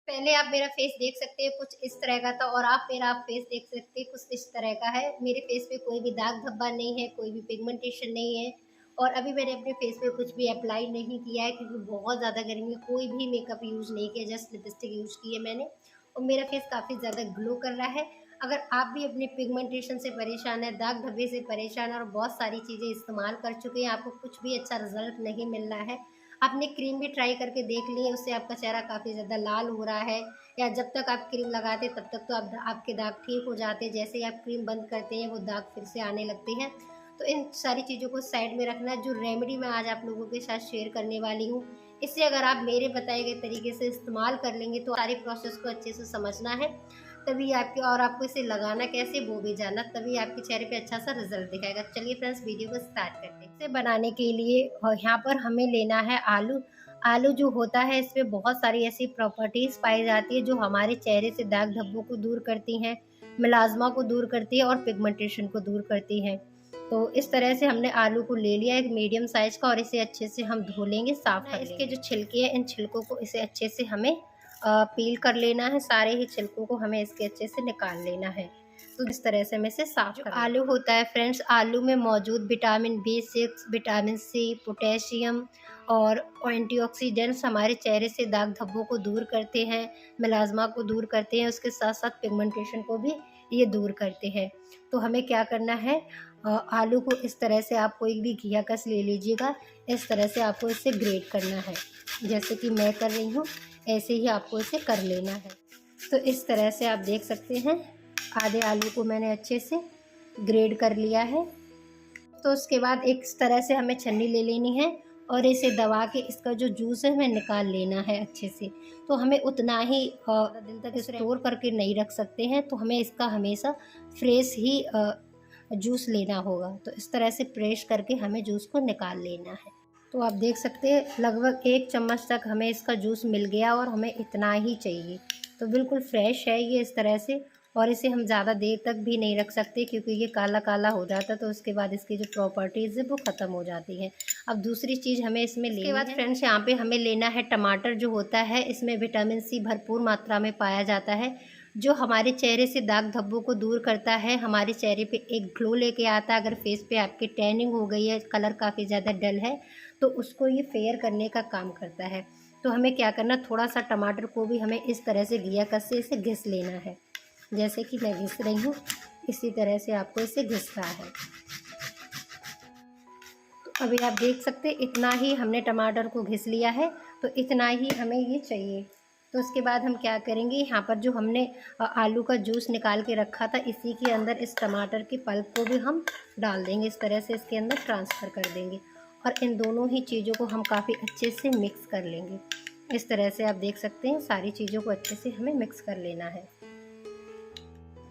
पहले आप मेरा फेस देख सकते हैं कुछ इस तरह का था, और आप मेरा फेस देख सकते हैं कुछ इस तरह का है। मेरे फेस पे कोई भी दाग धब्बा नहीं है, कोई भी पिगमेंटेशन नहीं है। और अभी मैंने अपने फेस पे कुछ भी अप्लाई नहीं किया है, क्योंकि बहुत ज़्यादा गर्मी है। कोई भी मेकअप यूज़ नहीं किया, जस्ट लिपस्टिक यूज़ की है मैंने। और मेरा फेस काफ़ी ज़्यादा ग्लो कर रहा है। अगर आप भी अपने पिगमेंटेशन से परेशान है, दाग धब्बे से परेशान है और बहुत सारी चीज़ें इस्तेमाल कर चुके हैं, आपको कुछ भी अच्छा रिजल्ट नहीं मिल रहा है, आपने क्रीम भी ट्राई करके देख ली है, उससे आपका चेहरा काफ़ी ज़्यादा लाल हो रहा है, या जब तक आप क्रीम लगाते तब तक तो आपके दाग ठीक हो जाते, जैसे ही आप क्रीम बंद करते हैं वो दाग फिर से आने लगते हैं। तो इन सारी चीज़ों को साइड में रखना है। जो रेमेडी मैं आज आप लोगों के साथ शेयर करने वाली हूँ, इसे अगर आप मेरे बताए गए तरीके से इस्तेमाल कर लेंगे तो सारी प्रोसेस को अच्छे से समझना है, तभी आपके, और आपको इसे लगाना कैसे वो भी जानना, तभी आपके चेहरे पे अच्छा सा रिजल्ट दिखाएगा। चलिए फ्रेंड्स, वीडियो को स्टार्ट करते हैं। इसे बनाने के लिए यहाँ पर हमें लेना है आलू। आलू जो होता है, इसमें बहुत सारी ऐसी प्रॉपर्टीज पाई जाती है जो हमारे चेहरे से दाग धब्बों को दूर करती हैं, मिलाजमा को दूर करती है और पिगमेंटेशन को दूर करती हैं। तो इस तरह से हमने आलू को ले लिया एक मीडियम साइज का, और इसे अच्छे से हम धो लेंगे, साफ कर इसके जो छिलके हैं, इन छिलकों को इसे अच्छे से हमें पील कर लेना है। सारे ही छिलकों को हमें इसके अच्छे से निकाल लेना है। तो इस तरह से हमें इसे साफ कर आलू होता है फ्रेंड्स, आलू में मौजूद vitamin B6, vitamin C, potassium और एंटीऑक्सीडेंट्स हमारे चेहरे से दाग धब्बों को दूर करते हैं, मिलाजमा को दूर करते हैं, उसके साथ साथ पिगमेंटेशन को भी ये दूर करते हैं। तो हमें क्या करना है, आलू को इस तरह से आप कोई भी घिया कस ले लीजिएगा, इस तरह से आपको इसे ग्रेट करना है। जैसे कि मैं कर रही हूँ, ऐसे ही आपको इसे कर लेना है। तो इस तरह से आप देख सकते हैं, आधे आलू को मैंने अच्छे से ग्रेड कर लिया है। तो उसके बाद एक इस तरह से हमें छन्नी ले लेनी है, और इसे दबा के इसका जो जूस है हमें निकाल लेना है अच्छे से। तो हमें उतना ही दिन तक स्टोर करके नहीं रख सकते हैं, तो हमें इसका हमेशा फ्रेश ही जूस लेना होगा। तो इस तरह से प्रेस करके हमें जूस को निकाल लेना है। तो आप देख सकते हैं लगभग 1 चम्मच तक हमें इसका जूस मिल गया, और हमें इतना ही चाहिए। तो बिल्कुल फ्रेश है ये इस तरह से, और इसे हम ज़्यादा देर तक भी नहीं रख सकते, क्योंकि ये काला काला हो जाता है, तो उसके बाद इसकी जो प्रॉपर्टीज़ है वो ख़त्म हो जाती हैं। अब दूसरी चीज़ हमें इसमें लेनी है, उसके बाद फ्रेंड्स यहाँ पे हमें लेना है टमाटर। जो होता है, इसमें विटामिन C भरपूर मात्रा में पाया जाता है, जो हमारे चेहरे से दाग धब्बों को दूर करता है, हमारे चेहरे पे एक ग्लो लेके आता है। अगर फेस पे आपकी टैनिंग हो गई है, कलर काफ़ी ज़्यादा डल है, तो उसको ये फेयर करने का काम करता है। तो हमें क्या करना, थोड़ा सा टमाटर को भी हमें इस तरह से घिया कस से इसे घिस लेना है, जैसे कि मैं घिस रही हूँ, इसी तरह से आपको इसे घिसना है। तो अभी आप देख सकते हैं इतना ही हमने टमाटर को घिस लिया है, तो इतना ही हमें ये चाहिए। तो उसके बाद हम क्या करेंगे, यहाँ पर जो हमने आलू का जूस निकाल के रखा था, इसी के अंदर इस टमाटर की पल्प को भी हम डाल देंगे, इस तरह से इसके अंदर ट्रांसफ़र कर देंगे, और इन दोनों ही चीज़ों को हम काफ़ी अच्छे से मिक्स कर लेंगे। इस तरह से आप देख सकते हैं सारी चीज़ों को अच्छे से हमें मिक्स कर लेना है।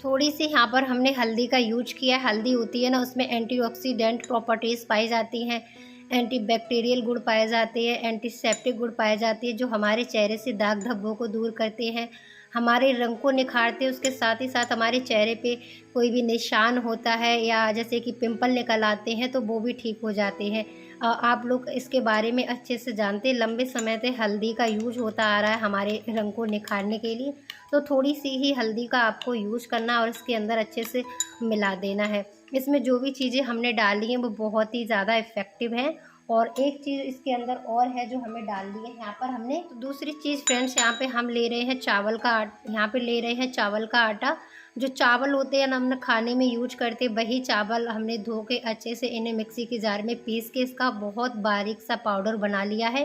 थोड़ी सी यहाँ पर हमने हल्दी का यूज किया है। हल्दी होती है ना, उसमें एंटीऑक्सीडेंट प्रॉपर्टीज़ पाई जाती हैं, एंटी बैक्टीरियल गुण पाए जाते हैं, एंटीसेप्टिक गुण पाए जाते हैं, जो हमारे चेहरे से दाग धब्बों को दूर करते हैं, हमारे रंग को निखारते हैं। उसके साथ ही साथ हमारे चेहरे पे कोई भी निशान होता है, या जैसे कि पिंपल निकल आते हैं, तो वो भी ठीक हो जाते हैं। आप लोग इसके बारे में अच्छे से जानते हैं, लंबे समय से हल्दी का यूज होता आ रहा है हमारे रंग को निखारने के लिए। तो थोड़ी सी ही हल्दी का आपको यूज करना है, और इसके अंदर अच्छे से मिला देना है। इसमें जो भी चीज़ें हमने डाली हैं वो बहुत ही ज़्यादा इफ़ेक्टिव हैं। और एक चीज़ इसके अंदर और है जो हमें डालनी है यहाँ पर हमने। तो दूसरी चीज़ फ्रेंड्स, यहाँ पे हम ले रहे हैं चावल का यहाँ पे ले रहे हैं चावल का आटा। जो चावल होते हैं ना, हमने खाने में यूज करते, वही चावल हमने धो के अच्छे से इन्हें मिक्सी के जार में पीस के इसका बहुत बारीक सा पाउडर बना लिया है।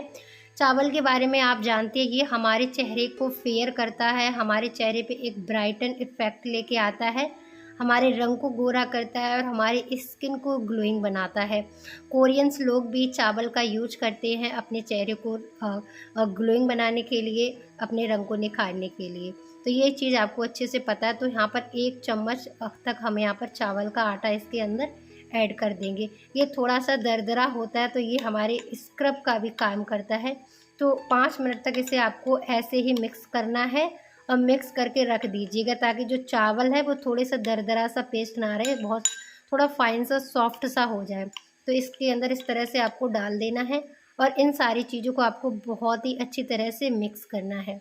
चावल के बारे में आप जानते हैं, ये हमारे चेहरे को फेयर करता है, हमारे चेहरे पे एक ब्राइटन इफेक्ट लेके आता है, हमारे रंग को गोरा करता है, और हमारी स्किन को ग्लोइंग बनाता है। कोरियंस लोग भी चावल का यूज करते हैं अपने चेहरे को ग्लोइंग बनाने के लिए, अपने रंग को निखारने के लिए। तो ये चीज़ आपको अच्छे से पता है। तो यहाँ पर 1 चम्मच तक हम यहाँ पर चावल का आटा इसके अंदर ऐड कर देंगे। ये थोड़ा सा दरदरा होता है, तो ये हमारे स्क्रब का भी काम करता है। तो 5 मिनट तक इसे आपको ऐसे ही मिक्स करना है, और मिक्स करके रख दीजिएगा, ताकि जो चावल है वो थोड़े सा दरदरा सा पेस्ट ना रहे, बहुत थोड़ा फाइन सा सॉफ्ट सा हो जाए। तो इसके अंदर इस तरह से आपको डाल देना है, और इन सारी चीज़ों को आपको बहुत ही अच्छी तरह से मिक्स करना है।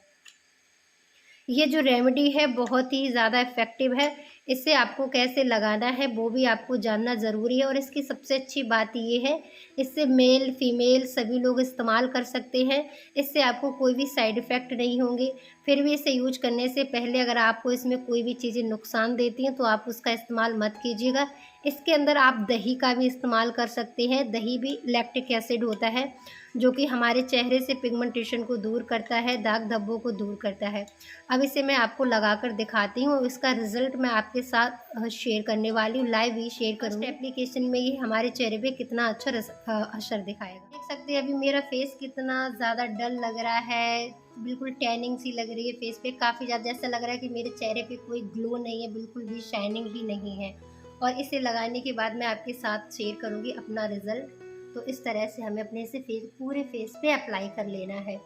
ये जो रेमेडी है बहुत ही ज़्यादा इफ़ेक्टिव है। इसे आपको कैसे लगाना है वो भी आपको जानना ज़रूरी है, और इसकी सबसे अच्छी बात ये है, इससे मेल फीमेल सभी लोग इस्तेमाल कर सकते हैं। इससे आपको कोई भी साइड इफ़ेक्ट नहीं होंगे। फिर भी इसे यूज करने से पहले अगर आपको इसमें कोई भी चीज़ें नुकसान देती हैं तो आप उसका इस्तेमाल मत कीजिएगा। इसके अंदर आप दही का भी इस्तेमाल कर सकते हैं। दही भी लैक्टिक एसिड होता है जो कि हमारे चेहरे से पिगमेंटेशन को दूर करता है, दाग धब्बों को दूर करता है। अब इसे मैं आपको लगाकर दिखाती हूँ, इसका रिज़ल्ट मैं आपके साथ शेयर करने वाली हूँ, लाइव ही शेयर करूँगी। एप्लीकेशन में ये हमारे चेहरे पे कितना अच्छा असर दिखाएगा। देख सकते हैं अभी मेरा फेस कितना ज़्यादा डल लग रहा है, बिल्कुल टैनिंग सी लग रही है फेस पे, काफ़ी ज़्यादा ऐसा लग रहा है कि मेरे चेहरे पे कोई ग्लो नहीं है, बिल्कुल भी शाइनिंग ही नहीं है। और इसे लगाने के बाद मैं आपके साथ शेयर करूँगी अपना रिज़ल्ट। तो इस तरह से हमें अपने से पूरे फेस पे अप्लाई कर लेना है।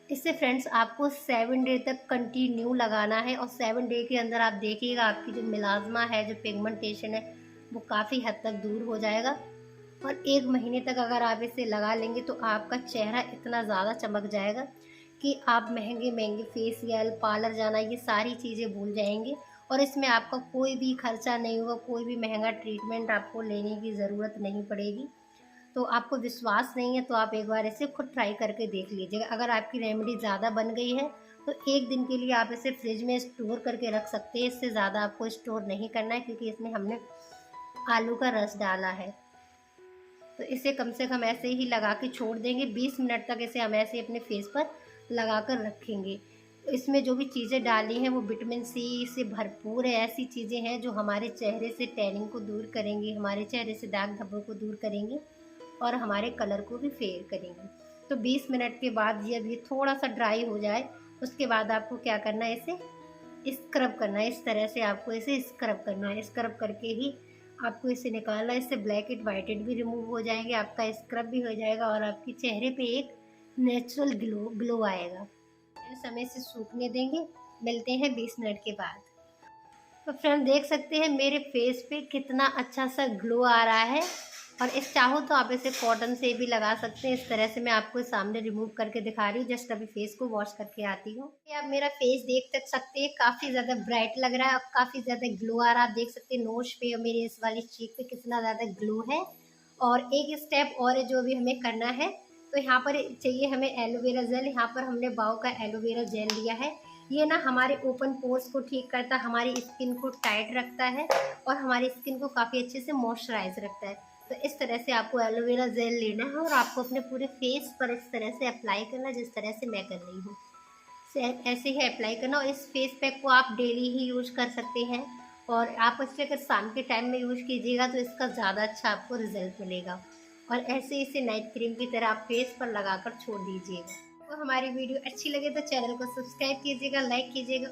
इससे फ्रेंड्स आपको 7 डे तक कंटिन्यू लगाना है, और 7 डे के अंदर आप देखिएगा आपकी जो मिलाज़मा है, जो पिगमेंटेशन है, वो काफ़ी हद तक दूर हो जाएगा। और 1 महीने तक अगर आप इसे लगा लेंगे तो आपका चेहरा इतना ज़्यादा चमक जाएगा कि आप महंगे फेशियल, पार्लर जाना, ये सारी चीज़ें भूल जाएंगे। और इसमें आपका कोई भी खर्चा नहीं होगा, कोई भी महंगा ट्रीटमेंट आपको लेने की ज़रूरत नहीं पड़ेगी। तो आपको विश्वास नहीं है तो आप एक बार इसे खुद ट्राई करके देख लीजिएगा। अगर आपकी रेमेडी ज़्यादा बन गई है तो 1 दिन के लिए आप इसे फ्रिज में स्टोर करके रख सकते हैं। इससे ज़्यादा आपको स्टोर नहीं करना है क्योंकि इसमें हमने आलू का रस डाला है। तो इसे कम से कम ऐसे ही लगा के छोड़ देंगे। 20 मिनट तक इसे हम ऐसे अपने फेस पर लगा कर रखेंगे। इसमें जो भी चीज़ें डाली हैं वो विटामिन सी से भरपूर है। ऐसी चीज़ें हैं जो हमारे चेहरे से टैनिंग को दूर करेंगी, हमारे चेहरे से दाग धब्बों को दूर करेंगी और हमारे कलर को भी फेयर करेंगी। तो 20 मिनट के बाद जब ये थोड़ा सा ड्राई हो जाए उसके बाद आपको क्या करना है, इसे स्क्रब करना है। इस तरह से आपको इसे स्क्रब करना है। स्क्रब करके ही आपको इसे निकालना है। इससे ब्लैक हेड वाइट हेड भी रिमूव हो जाएंगे, आपका स्क्रब भी हो जाएगा और आपके चेहरे पे एक नेचुरल ग्लो आएगा। समय से सूखने देंगे। मिलते हैं 20 मिनट के बाद। तो फ्रेंड देख सकते हैं मेरे फेस पे कितना अच्छा सा ग्लो आ रहा है। और इस चाहो तो आप इसे कॉटन से भी लगा सकते हैं। इस तरह से मैं आपको सामने रिमूव करके दिखा रही हूँ। जस्ट अभी फेस को वॉश करके आती हूँ। आप मेरा फेस देख सकते हैं, काफ़ी ज़्यादा ब्राइट लग रहा है और काफ़ी ज़्यादा ग्लो आ रहा है। आप देख सकते हैं नोज पे और मेरे इस वाली चीक पे कितना ज़्यादा ग्लो है। और एक स्टेप और है जो भी हमें करना है। तो यहाँ पर चाहिए हमें एलोवेरा जेल। यहाँ पर हमने बाओ का एलोवेरा जेल लिया है। ये ना हमारे ओपन पोर्स को ठीक करता है, हमारी स्किन को टाइट रखता है और हमारी स्किन को काफ़ी अच्छे से मॉइस्चराइज रखता है। तो इस तरह से आपको एलोवेरा जेल लेना है और आपको अपने पूरे फेस पर इस तरह से अप्लाई करना है जिस तरह से मैं कर रही हूँ। ऐसे ही अप्लाई करना। और इस फेस पैक को आप डेली ही यूज कर सकते हैं। और आप इसे अगर शाम के टाइम में यूज कीजिएगा तो इसका ज़्यादा अच्छा आपको रिजल्ट मिलेगा। और ऐसे इसे नाइट क्रीम की तरह आप फेस पर लगाकर छोड़ दीजिएगा। तो हमारी वीडियो अच्छी लगे तो चैनल को सब्सक्राइब कीजिएगा, लाइक कीजिएगा।